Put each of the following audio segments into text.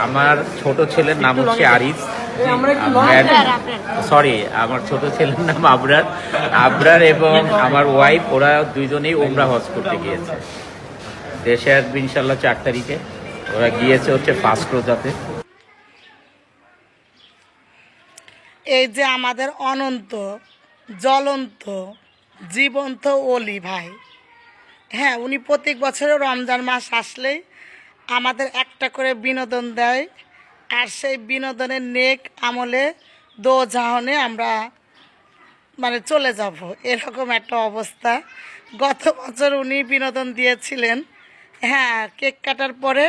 আমার ছোট ছেলের নাম হচ্ছে আরিফ। সরি, আমার ছোট ছেলের নাম আবরার। আবরার এবং আমার ওয়াইফ, ওরা দুইজনেই ওমরা হজ করতে গিয়েছে। দেশে আসবে ইনশাল্লাহ 4 তারিখে। ওরা গিয়েছে হচ্ছে ফার্স্ট রোজাতে। এই যে আমাদের অনন্ত জ্বলন্ত জীবন্ত অলি ভাই, হ্যাঁ, উনি প্রত্যেক বছরে রমজান মাস আসলেই আমাদের একটা করে বিনোদন দেয়। আর সেই বিনোদনের নেক আমলে দোজাহানে আমরা চলে যাব, এরকম একটা অবস্থা। গত বছর উনি বিনোদন দিয়েছিলেন, হ্যাঁ, কেক কাটার পরে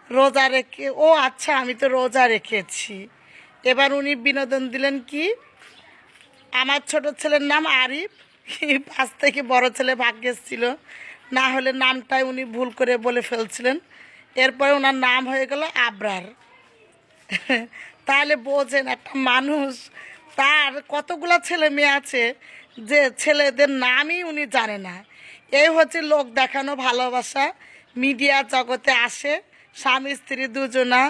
রোজা রেখে, ও আচ্ছা, আমি তো রোজা রেখেছি। এবার উনি বিনোদন দিলেন কি, আমার ছোট ছেলের নাম আরিফ, 5 থেকে বড় ছেলে ভাগ্যেস ছিল, না হলে নামটাই উনি ভুল করে বলে ফেলছিলেন। এরপরে ওনার নাম হয়ে গেল আবরার। তাহলে বোঝেন একটা মানুষ, তার কতগুলো ছেলে মেয়ে আছে যে ছেলেদের নামই উনি জানে না। এই হচ্ছে লোক দেখানো ভালোবাসা। মিডিয়া জগতে আসে স্বামী স্ত্রী দুজনা,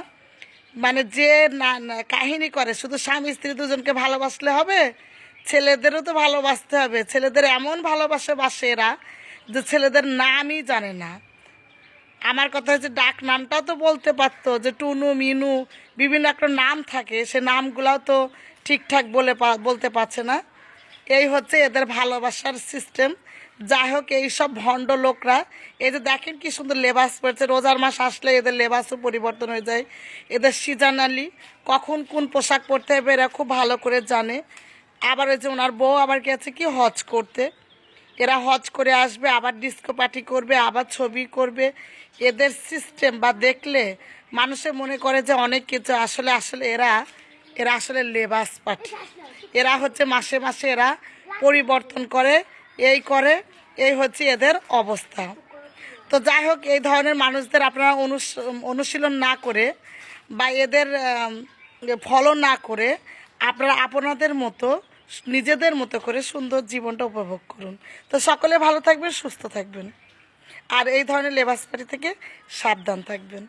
যে না কাহিনী করে, শুধু স্বামী স্ত্রী দুজনকে ভালোবাসলে হবে, ছেলেদেরও তো ভালোবাসতে হবে। ছেলেদের এমন বাসে এরা যে ছেলেদের নামই জানে না। আমার কথা হচ্ছে ডাক নামটাও তো বলতে পারতো, যে টুনু মিনু বিভিন্ন একটা নাম থাকে, সে নামগুলাও তো ঠিকঠাক বলতে পারছে না। এই হচ্ছে এদের ভালোবাসার সিস্টেম। যাই হোক, এইসব ভণ্ড লোকরা, এই যে দেখেন কি সুন্দর লেবাস পড়ছে, রোজার মাস আসলে এদের লেবাসও পরিবর্তন হয়ে যায়। এদের সিজন আলী কখন কোন পোশাক পরতে হবে এরা খুব ভালো করে জানে। আবার ওই যে ওনার বউ আবার গেছে কি হজ করতে, এরা হজ করে আসবে, আবার ডিস্কো পার্টি করবে, আবার ছবি করবে। এদের সিস্টেম দেখলে মানুষে মনে করে যে অনেক কিছু, আসলে আসলে এরা এরা আসলে লেবাস পার্টি। এরা হচ্ছে মাসে মাসে এরা পরিবর্তন করে, এই হচ্ছে এদের অবস্থা। তো যাই হোক, এই ধরনের মানুষদের আপনারা অনুশীলন না করে বা এদের ফলো না করে আপনারা আপনাদের মতো নিজেদের মতো করে সুন্দর জীবনটা উপভোগ করুন। তো সকলে ভালো থাকবেন, সুস্থ থাকবেন, আর এই ধরনের লেবাস পার্টি থেকে সাবধান থাকবেন।